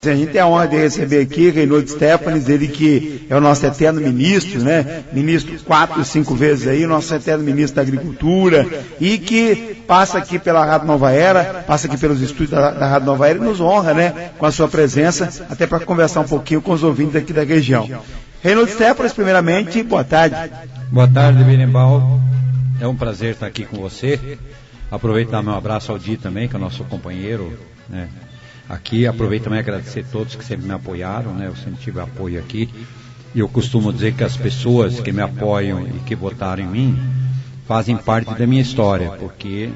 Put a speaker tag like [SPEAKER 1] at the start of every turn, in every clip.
[SPEAKER 1] A gente tem a honra de receber aqui Reinhold Stefanes, ele que é o nosso eterno ministro, né? Ministro 4, 5 vezes aí, nosso eterno ministro da Agricultura, e que passa aqui pela Rádio Nova Era, passa aqui pelos estúdios da Rádio Nova Era e nos honra, né? Com a sua presença, até para conversar um pouquinho com os ouvintes aqui da região. Reinhold Stefanes, primeiramente, boa tarde.
[SPEAKER 2] Boa tarde, Benimbal. É um prazer estar aqui com você. Aproveito e dar meu abraço ao Di também, que é o nosso companheiro, né? Aqui, aproveito também agradecer a todos que sempre me apoiaram, né? Eu sempre tive apoio aqui. E eu costumo dizer que as pessoas que me apoiam e que votaram em mim fazem parte da minha história, porque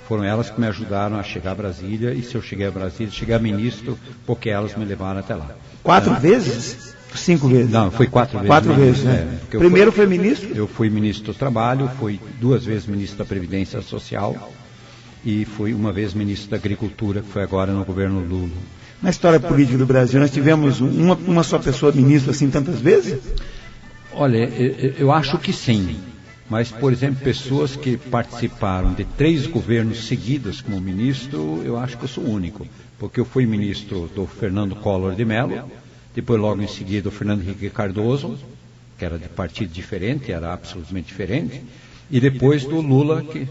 [SPEAKER 2] foram elas que me ajudaram a chegar a Brasília, e se eu cheguei a Brasília, cheguei a ministro, porque elas me levaram até lá.
[SPEAKER 1] 4 vezes? 5 vezes?
[SPEAKER 2] Não, foi 4 vezes.
[SPEAKER 1] 4 vezes, né? Primeiro foi ministro?
[SPEAKER 2] Eu fui ministro do Trabalho, fui 2 vezes ministro da Previdência Social, e fui uma vez ministro da Agricultura, que foi agora no governo Lula.
[SPEAKER 1] Na história política do Brasil, nós tivemos uma só pessoa ministro assim tantas vezes?
[SPEAKER 2] Olha, eu acho que sim. Mas, por exemplo, pessoas que participaram de 3 governos seguidos como ministro, eu acho que eu sou o único. Porque eu fui ministro do Fernando Collor de Mello, depois logo em seguida o Fernando Henrique Cardoso, que era de partido diferente, era absolutamente diferente, e depois do Lula, que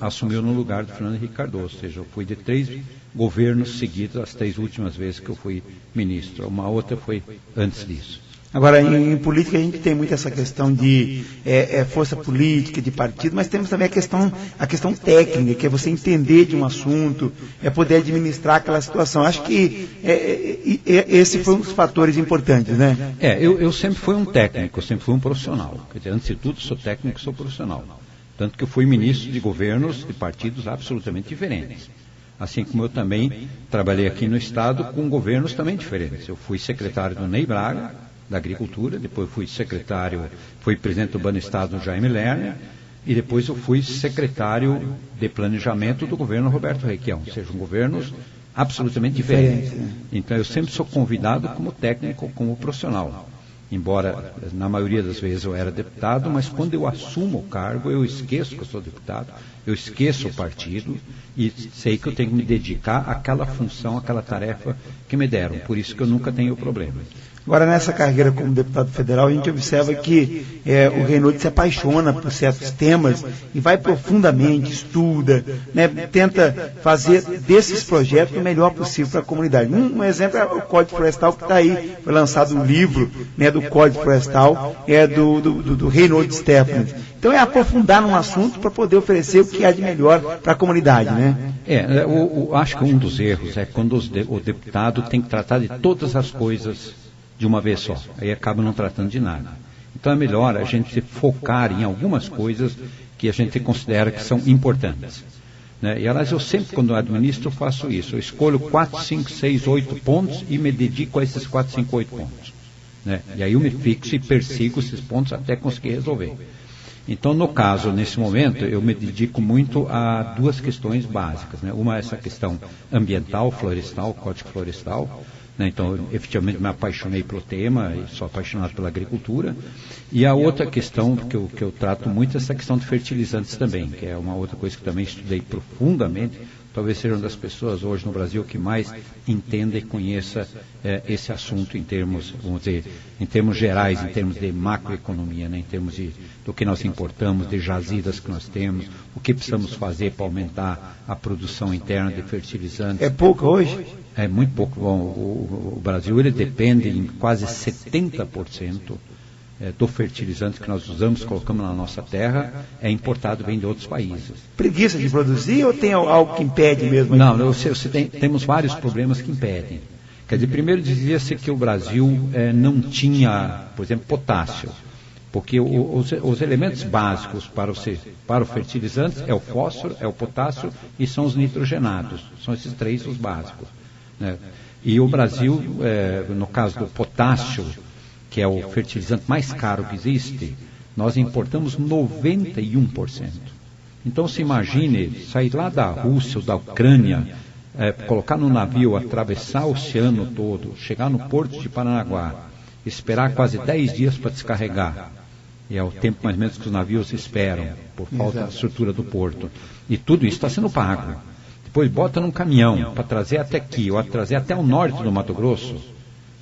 [SPEAKER 2] assumiu no lugar do Fernando Henrique Cardoso. Ou seja, eu fui de 3 governos seguidos as 3 últimas vezes que eu fui ministro. Uma outra foi antes disso.
[SPEAKER 1] Agora, em política a gente tem muito essa questão de força política, de partido, mas temos também a questão técnica, que é você entender de um assunto, poder administrar aquela situação. Acho que esse foi um dos fatores importantes, né?
[SPEAKER 2] Eu sempre fui um técnico, eu sempre fui um profissional. Quer dizer, antes de tudo, sou técnico, sou profissional. Tanto que eu fui ministro de governos de partidos absolutamente diferentes. Assim como eu também trabalhei aqui no Estado com governos também diferentes. Eu fui secretário do Ney Braga, da Agricultura, depois fui presidente do Banco do Estado do Jaime Lerner, e depois eu fui secretário de Planejamento do governo Roberto Requião. Ou seja, governos absolutamente diferentes. Então eu sempre sou convidado como técnico, como profissional. Embora, na maioria das vezes, eu era deputado, mas quando eu assumo o cargo, eu esqueço que eu sou deputado, eu esqueço o partido e sei que eu tenho que me dedicar àquela função, àquela tarefa que me deram. Por isso que eu nunca tenho problema.
[SPEAKER 1] Agora, nessa carreira como deputado federal, a gente observa que o Reinhold se apaixona por certos temas e vai profundamente, estuda, né, tenta fazer desses projetos o melhor possível para a comunidade. Um exemplo é o Código Florestal, que está aí, foi lançado um livro, né, do Código Florestal, do Reinhold Stefanes. Então é aprofundar num assunto para poder oferecer o que há de melhor para a comunidade, né?
[SPEAKER 2] Eu acho que um dos erros é quando o deputado tem que tratar de todas as coisas de uma vez só, aí acaba não tratando de nada. Então é melhor a gente focar em algumas coisas que a gente considera que são importantes, né? E aliás, eu sempre, quando administro, faço isso. Eu escolho 4, 5, 6, 8 pontos e me dedico a esses 4, 5, 8 pontos, né? E aí eu me fixo e persigo esses pontos até conseguir resolver. Então, no caso, nesse momento, eu me dedico muito a 2 questões básicas, né? Uma é essa questão ambiental, florestal, Código Florestal, né? Então, eu, efetivamente, me apaixonei pelo tema e sou apaixonado pela agricultura. E a outra questão que eu trato muito é essa questão de fertilizantes também, que é uma outra coisa que também estudei profundamente. Talvez seja uma das pessoas hoje no Brasil que mais entenda e conheça esse assunto em termos, vamos dizer, em termos gerais, em termos de macroeconomia, né? Em termos do que nós importamos, de jazidas que nós temos, o que precisamos fazer para aumentar a produção interna de fertilizantes.
[SPEAKER 1] É pouco hoje?
[SPEAKER 2] É muito pouco. Bom, o Brasil ele depende em quase 70% do fertilizante que nós usamos, colocamos na nossa terra, é importado, vem de outros países.
[SPEAKER 1] Preguiça de produzir ou tem algo que impede mesmo?
[SPEAKER 2] Não, temos vários problemas que impedem. Quer dizer, primeiro dizia-se que o Brasil não tinha, por exemplo, potássio, porque os elementos básicos para o fertilizante é o fósforo, é o potássio e são os nitrogenados. São esses 3 os básicos, né? E o Brasil, no caso do potássio, que é o fertilizante mais caro que existe, nós importamos 91%. Então se imagine sair lá da Rússia ou da Ucrânia, colocar no navio, atravessar o oceano todo, chegar no porto de Paranaguá, esperar quase 10 dias para descarregar. E é o tempo mais ou menos que os navios esperam, por falta de estrutura do porto. E tudo isso está sendo pago. depois bota num caminhão para trazer até aqui, ou trazer até o norte do Mato Grosso,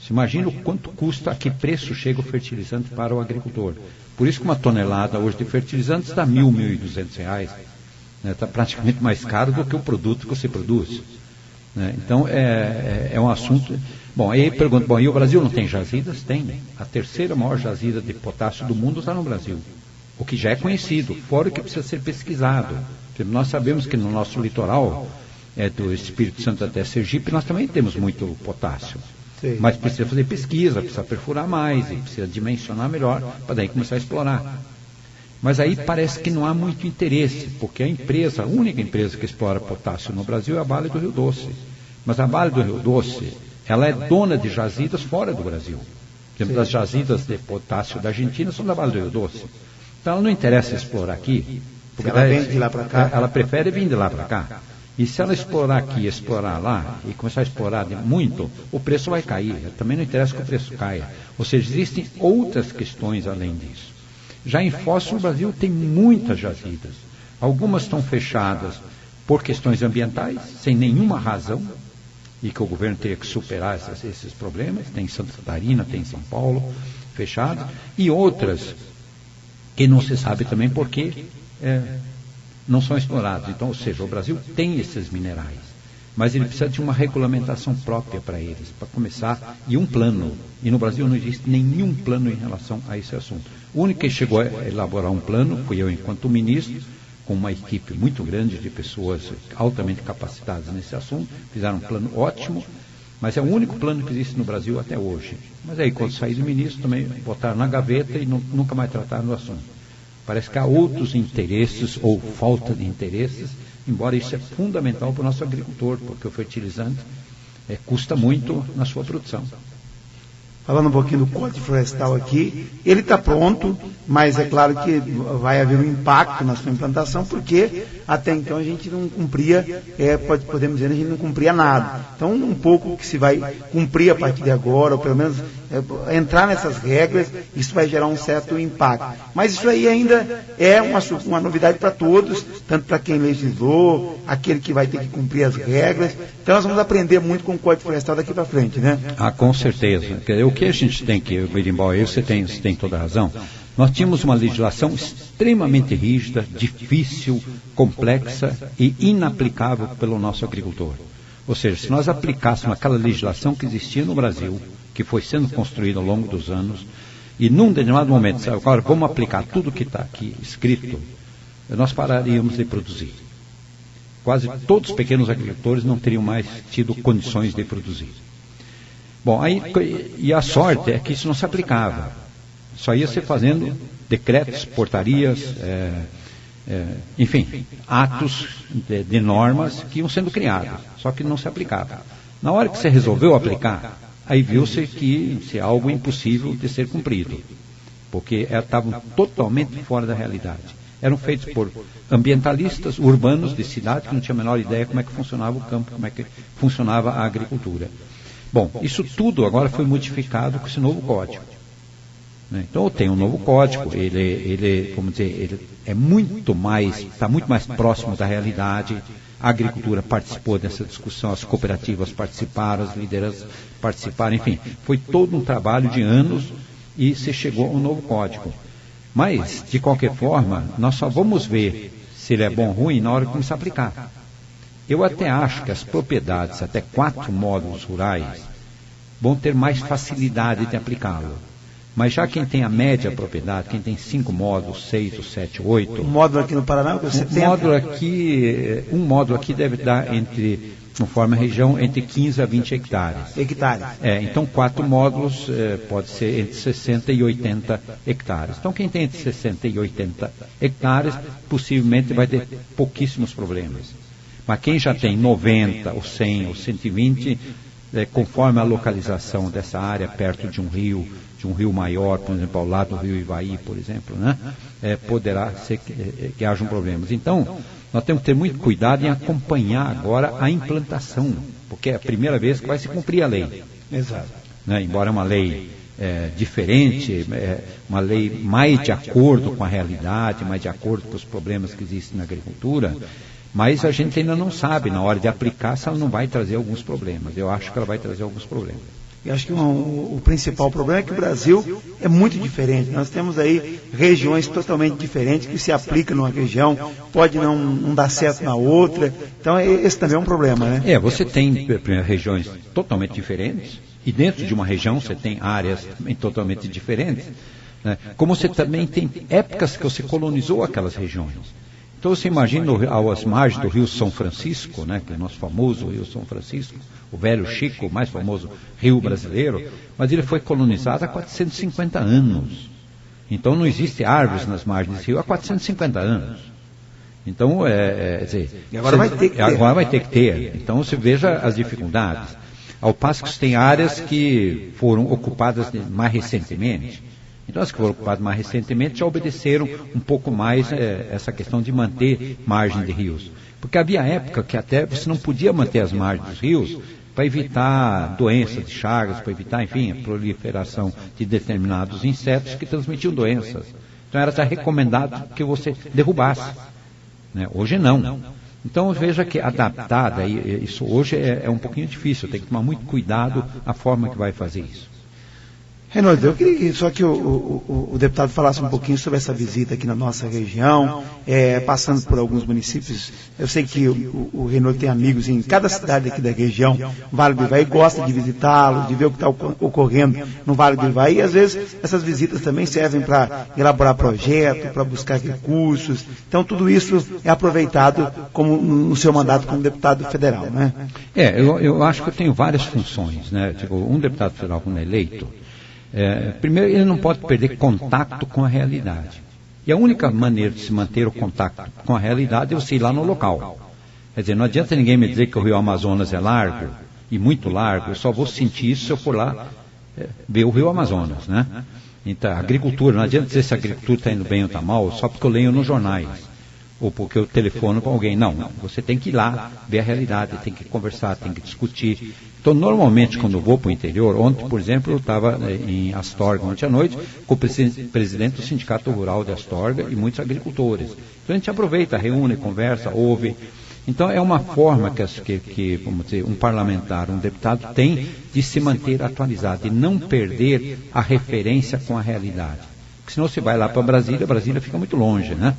[SPEAKER 2] você imagina o quanto custa, a que preço chega o fertilizante para o agricultor. Por isso que uma tonelada hoje de fertilizantes está R$1.000, R$1.200, né? Está praticamente mais caro do que o produto que você produz. Né? Então, é um assunto... Bom, aí pergunta, e o Brasil não tem jazidas? Tem. A terceira maior jazida de potássio do mundo está no Brasil. O que já é conhecido, fora o que precisa ser pesquisado. Porque nós sabemos que no nosso litoral, do Espírito Santo até Sergipe, nós também temos muito potássio. Sim. Mas precisa fazer pesquisa, precisa perfurar mais, e precisa dimensionar melhor, para daí começar a explorar. Mas aí parece que não há muito interesse, porque a única empresa que explora potássio no Brasil é a Vale do Rio Doce. Mas a Vale do Rio Doce, ela é dona de jazidas fora do Brasil. Por exemplo, as jazidas de potássio da Argentina são da Vale do Rio Doce. Então ela não interessa explorar aqui, porque ela vem de lá para cá. Ela prefere vir de lá para cá. E se ela explorar aqui, explorar lá, e começar a explorar muito, o preço vai cair. Também não interessa que o preço caia. Ou seja, existem outras questões além disso. Já em fósforo, o Brasil tem muitas jazidas. Algumas estão fechadas por questões ambientais, sem nenhuma razão, e que o governo teria que superar esses problemas. Tem em Santa Catarina, tem em São Paulo, fechadas. E outras que não se sabe também por que não são explorados. Então, ou seja, o Brasil tem esses minerais, mas ele precisa de uma regulamentação própria para eles, para começar, e um plano. E no Brasil não existe nenhum plano em relação a esse assunto. O único que chegou a elaborar um plano fui eu, enquanto ministro, com uma equipe muito grande de pessoas altamente capacitadas nesse assunto. Fizeram um plano ótimo, mas é o único plano que existe no Brasil até hoje. Mas aí, quando saí do ministro, também botaram na gaveta e nunca mais trataram do assunto. Parece que há outros interesses ou falta de interesses, embora isso é fundamental para o nosso agricultor, porque o fertilizante custa muito na sua produção.
[SPEAKER 1] Falando um pouquinho do Código Florestal aqui, ele está pronto, mas é claro que vai haver um impacto na sua implantação, porque até então a gente não cumpria, podemos dizer, a gente não cumpria nada. Então, um pouco que se vai cumprir a partir de agora, ou pelo menos entrar nessas regras, isso vai gerar um certo impacto. Mas isso aí ainda é uma novidade para todos, tanto para quem legislou, aquele que vai ter que cumprir as regras. Então, nós vamos aprender muito com o Código Florestal daqui para frente, né?
[SPEAKER 2] Ah, com certeza. O que a gente tem que, Berimbau, você tem toda a razão. Nós tínhamos uma legislação extremamente rígida, difícil, complexa e inaplicável pelo nosso agricultor. Ou seja, se nós aplicássemos aquela legislação que existia no Brasil, que foi sendo construída ao longo dos anos, e num determinado momento, agora vamos aplicar tudo que está aqui escrito, nós pararíamos de produzir. Quase todos os pequenos agricultores não teriam mais tido condições de produzir. Bom, e a sorte é que isso não se aplicava. Só ia se fazendo decretos, portarias, enfim, atos de normas que iam sendo criados, só que não se aplicava. Na hora que você resolveu aplicar, aí viu-se que é algo impossível de ser cumprido, porque estavam totalmente fora da realidade. Eram feitos por ambientalistas urbanos de cidade que não tinham a menor ideia como é que funcionava o campo, como é que funcionava a agricultura. Bom, isso tudo agora foi modificado com esse novo código. Então tem um novo código, ele é está muito mais próximo da realidade. A agricultura participou dessa discussão, as cooperativas participaram, as lideranças participaram, enfim, foi todo um trabalho de anos e se chegou a um novo código. Mas, de qualquer forma, nós só vamos ver se ele é bom ou ruim na hora que começar a aplicar. Eu até acho que as propriedades, até 4 módulos rurais, vão ter mais facilidade de aplicá-lo. Mas já quem tem a média propriedade, quem tem 5 módulos, 6 ou 7, 8...
[SPEAKER 1] Um módulo aqui no Paraná,
[SPEAKER 2] um módulo aqui deve dar conforme a região, entre 15 a 20 hectares. Então 4 módulos pode ser entre 60 e 80 hectares. Então quem tem entre 60 e 80 hectares, possivelmente vai ter pouquíssimos problemas. Mas quem já tem 90, ou 100, ou 120, conforme a localização dessa área, perto de um rio maior, por exemplo, ao lado do rio Ivaí, por exemplo, né? Poderá ser que hajam problemas. Então, nós temos que ter muito cuidado em acompanhar agora a implantação, porque é a primeira vez que vai se cumprir a lei.
[SPEAKER 1] Exato.
[SPEAKER 2] Né? Embora é uma lei diferente, uma lei mais de acordo com a realidade, mais de acordo com os problemas que existem na agricultura, Mas a gente ainda não sabe, na hora de aplicar, se ela não vai trazer alguns problemas. Eu acho que ela vai trazer alguns problemas.
[SPEAKER 1] Eu acho que o principal problema é que o Brasil é muito diferente. Nós temos aí regiões totalmente diferentes que se aplicam numa região, pode não dar certo na outra. Então esse também é um problema, né?
[SPEAKER 2] Você tem regiões totalmente diferentes, e dentro de uma região você tem áreas totalmente diferentes, né? Como você também tem épocas que você colonizou aquelas regiões. Então você imagina às margens do Rio São Francisco, né, que é o nosso famoso Rio São Francisco, o velho Chico, o mais famoso rio brasileiro, mas ele foi colonizado há 450 anos. Então não existe árvores nas margens do rio há 450 anos. Então,
[SPEAKER 1] e agora vai ter que ter.
[SPEAKER 2] Agora vai ter que ter. Então você veja as dificuldades. Ao passo que tem áreas que foram ocupadas mais recentemente. Então, as que foram ocupadas mais recentemente já obedeceram um pouco mais essa questão de manter margem de rios. Porque havia época que até você não podia manter as margens dos rios para evitar doenças de chagas, para evitar, enfim, a proliferação de determinados insetos que transmitiam doenças. Então, era até recomendado que você derrubasse. Né? Hoje não. Então, veja que adaptada, isso hoje é um pouquinho difícil, tem que tomar muito cuidado a forma que vai fazer isso.
[SPEAKER 1] Reinaldo, eu queria só que o deputado falasse um pouquinho sobre essa visita aqui na nossa região, passando por alguns municípios. Eu sei que o Reinaldo tem amigos em cada cidade aqui da região, Vale do Ivaí, gosta de visitá-los, de ver o que está ocorrendo no Vale do Ivaí, e às vezes essas visitas também servem para elaborar projetos, para buscar recursos. Então tudo isso é aproveitado como no seu mandato como deputado federal, né?
[SPEAKER 2] Eu acho que eu tenho várias funções, né? Tipo, um deputado federal quando é eleito, primeiro, ele não pode perder contato com a realidade. E a única maneira de se manter o contato com a realidade é você ir lá no local. Quer dizer, não adianta ninguém me dizer que o Rio Amazonas é largo, e muito largo, eu só vou sentir isso se eu for lá ver o Rio Amazonas, né? Então, a agricultura, não adianta dizer se a agricultura está indo bem ou está mal, só porque eu leio nos jornais, ou porque eu telefono com alguém. Não, você tem que ir lá, ver a realidade, tem que conversar, tem que discutir. Então, normalmente, quando eu vou para o interior, ontem, por exemplo, eu estava em Astorga, ontem à noite, com o presidente do Sindicato Rural de Astorga e muitos agricultores. Então, a gente aproveita, reúne, conversa, ouve. Então, é uma forma que vamos dizer, um parlamentar, um deputado tem de se manter atualizado, de não perder a referência com a realidade. Porque senão você vai lá para Brasília fica muito longe, né?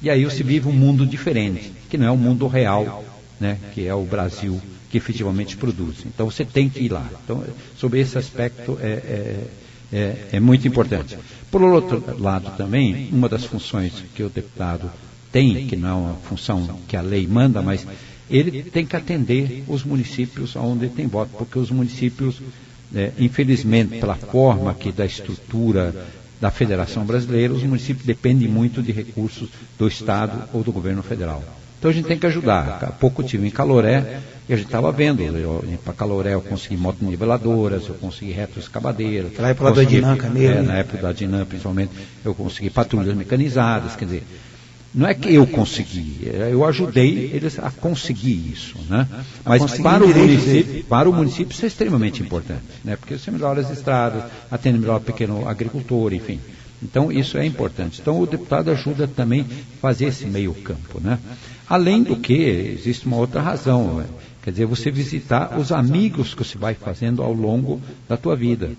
[SPEAKER 2] E aí você vive um mundo diferente, que não é o mundo real, né? Que é o Brasil que efetivamente produz. Então você tem que ir lá. Então, sobre esse aspecto é muito importante. Por outro lado também, uma das funções que o deputado tem, que não é uma função que a lei manda, mas ele tem que atender os municípios onde tem voto, porque os municípios, infelizmente, pela forma que da estrutura da Federação Brasileira, os municípios dependem muito de recursos do Estado ou do governo federal. Então a gente tem que ajudar. Há pouco eu estive em Caloré e a gente estava vendo. Para Caloré eu consegui motoniveladoras, eu consegui retroescavadeiras.
[SPEAKER 1] Na época da Dinanca mesmo.
[SPEAKER 2] Na época da Dinanca, principalmente, eu consegui patrulhas mecanizadas. Quer dizer, não é que eu consegui, eu ajudei eles a conseguir isso, né? Mas para o município isso é extremamente importante, né? Porque você melhora as estradas, atende melhor o pequeno agricultor, enfim. Então isso é importante. Então o deputado ajuda também a fazer esse meio campo, né? Além do que, existe uma outra razão, quer dizer, você visitar os amigos que você vai fazendo ao longo da tua vida.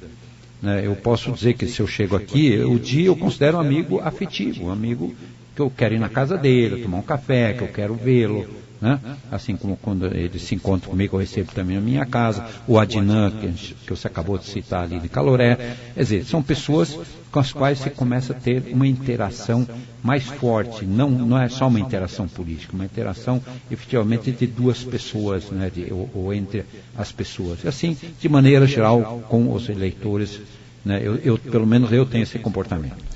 [SPEAKER 2] Eu posso dizer que se eu chego aqui, o dia eu considero um amigo afetivo, um amigo que eu quero ir na casa dele, tomar um café, que eu quero vê-lo, né? Assim como quando ele se encontra comigo, eu recebo também na minha casa, o Adnan, que você acabou de citar ali de Caloré. Quer dizer, são pessoas com as quais você começa a ter uma interação mais forte, não é só uma interação política, uma interação efetivamente entre duas pessoas, né? Ou entre as pessoas. E assim, de maneira geral, com os eleitores, né? Pelo menos eu tenho esse comportamento.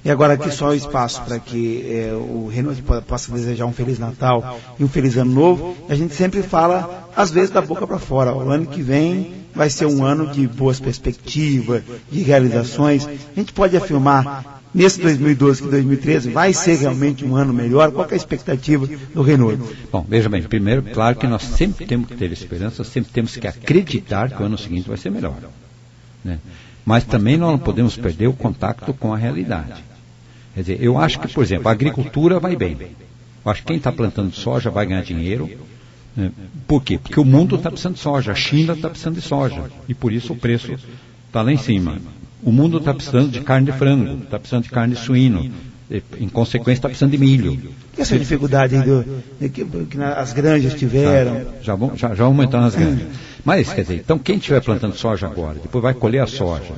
[SPEAKER 1] E agora aqui só o espaço para que o Reinaldo possa desejar um Feliz Natal e um Feliz Ano Novo. A gente sempre fala, às vezes, da boca para fora. O ano que vem vai ser um ano de boas perspectivas, de realizações. A gente pode afirmar, nesse 2012 que 2013, vai ser realmente um ano melhor? Qual que é a expectativa do Reinaldo?
[SPEAKER 2] Bom, veja bem, primeiro, claro que nós sempre temos que ter esperança, sempre temos que acreditar que o ano seguinte vai ser melhor, né? Mas também nós não podemos perder o contato com a realidade. Quer dizer, eu acho que, por exemplo, a agricultura vai bem. Eu acho que quem está plantando soja vai ganhar dinheiro. Por quê? Porque o mundo está precisando de soja, a China está precisando de soja, e por isso o preço está lá em cima. O mundo está precisando de carne de frango, está precisando de carne de suíno, em consequência está precisando de milho.
[SPEAKER 1] E essa dificuldade aí que as granjas tiveram?
[SPEAKER 2] Já vamos entrar nas granjas. Mas, quer dizer, então quem estiver plantando soja agora, depois vai colher a soja,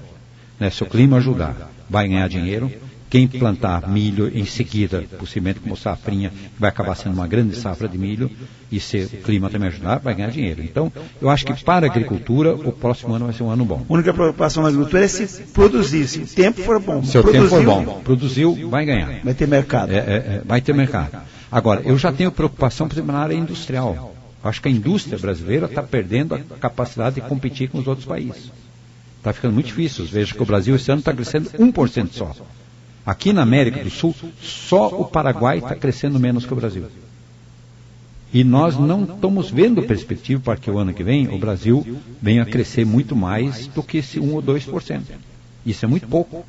[SPEAKER 2] né, se o clima ajudar, vai ganhar dinheiro. Quem plantar milho em seguida, possivelmente como safrinha, vai acabar sendo uma grande safra de milho, e se o clima também ajudar, vai ganhar dinheiro. Então, eu acho que para a agricultura, o próximo ano vai ser um ano bom.
[SPEAKER 1] A única preocupação na agricultura é se produzir, se o tempo for bom.
[SPEAKER 2] Se o tempo for bom, produziu, vai ganhar.
[SPEAKER 1] Vai ter mercado.
[SPEAKER 2] Vai ter mercado. Agora, eu já tenho preocupação, por exemplo, na área industrial. Acho que a indústria brasileira está perdendo a capacidade de competir com os outros países. Está ficando muito difícil. Veja que o Brasil esse ano está crescendo 1% só. Aqui na América do Sul, só o Paraguai está crescendo menos que o Brasil. E nós não estamos vendo perspectiva para que o ano que vem o Brasil venha a crescer muito mais do que esse 1 ou 2%. Isso é muito pouco.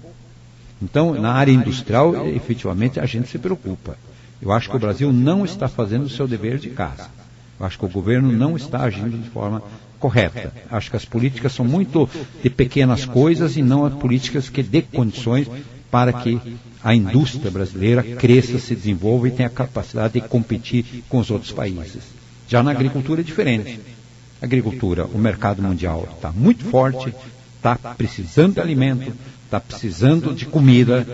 [SPEAKER 2] Então, na área industrial, efetivamente, a gente se preocupa. Eu acho que o Brasil não está fazendo o seu dever de casa. Eu acho que o governo não está agindo de forma correta. Acho que as políticas são muito de pequenas coisas e não as políticas que dê condições para que a indústria brasileira cresça, se desenvolva e tenha a capacidade de competir com os outros países. Já na agricultura é diferente. A agricultura, o mercado mundial está muito forte, está precisando de alimento, está precisando de comida,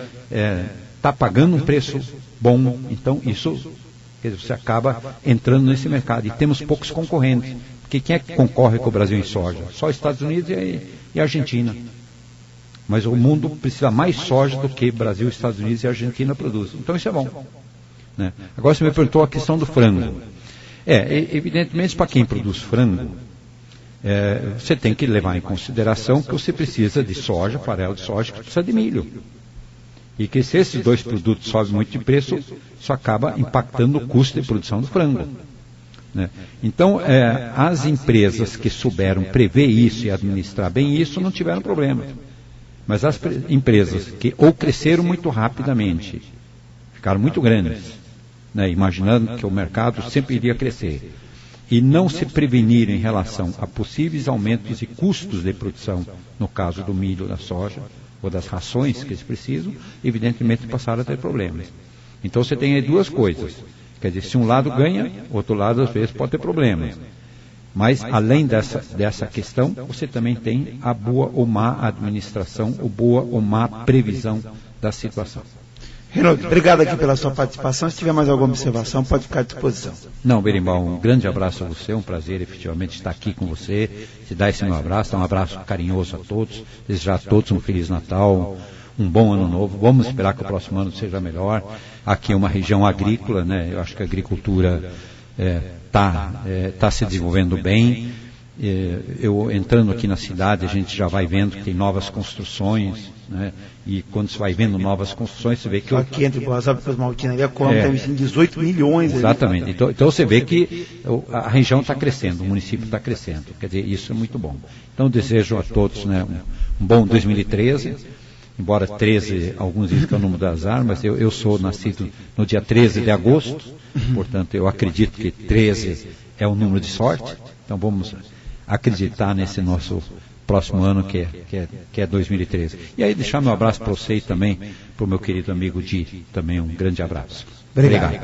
[SPEAKER 2] está pagando um preço bom. Então, isso, quer dizer, você acaba entrando nesse mercado. E temos poucos concorrentes. Porque quem é que concorre com o Brasil em soja? Só os Estados Unidos e a Argentina. Mas o mundo precisa mais soja do que Brasil, Estados Unidos e Argentina produzem. Então isso é bom. Né? Agora você me perguntou a questão do frango. Evidentemente, para quem produz frango, você tem que levar em consideração que você precisa de soja, farelo de soja, que precisa de milho. E que se esses dois produtos sobem muito de preço, isso acaba impactando o custo de produção do frango. Né? Então, as empresas que souberam prever isso e administrar bem isso não tiveram problema. Mas as empresas que ou cresceram muito rapidamente, ficaram muito grandes, né, imaginando que o mercado sempre iria crescer, e não se preveniram em relação a possíveis aumentos de custos de produção, no caso do milho, da soja, ou das rações que eles precisam, evidentemente passaram a ter problemas. Então você tem aí duas coisas. Quer dizer, se um lado ganha, outro lado às vezes pode ter problemas. Mas, além dessa questão, você também tem a boa ou má administração, ou boa ou má previsão da situação.
[SPEAKER 1] Reinaldo, obrigado aqui pela sua participação. Se tiver mais alguma observação, pode ficar à disposição.
[SPEAKER 2] Não, Berimbau, um grande abraço a você, um prazer efetivamente estar aqui com você, te dar esse meu abraço, dar um abraço carinhoso a todos, desejar a todos um Feliz Natal, um bom ano novo. Vamos esperar que o próximo ano seja melhor. Aqui é uma região agrícola, né? Eu acho que a agricultura está se desenvolvendo bem. Eu entrando aqui na cidade, a gente já vai vendo que tem novas construções, né? E quando você vai vendo novas construções, você vê que...
[SPEAKER 1] Aqui entre Boa Safra e Cosmaltina, ali a Colômbia tem 18 milhões.
[SPEAKER 2] Exatamente. Então você vê que a região está crescendo, o município está crescendo. Quer dizer, isso é muito bom. Então desejo a todos, né, um bom 2013. Embora 13, alguns dizem que é o número das armas, eu sou nascido no dia 13 de agosto, portanto eu acredito que 13 é o número de sorte, então vamos acreditar nesse nosso próximo ano que é 2013. E aí deixar meu abraço para você e também para o meu querido amigo Di, também um grande abraço.
[SPEAKER 1] Obrigado.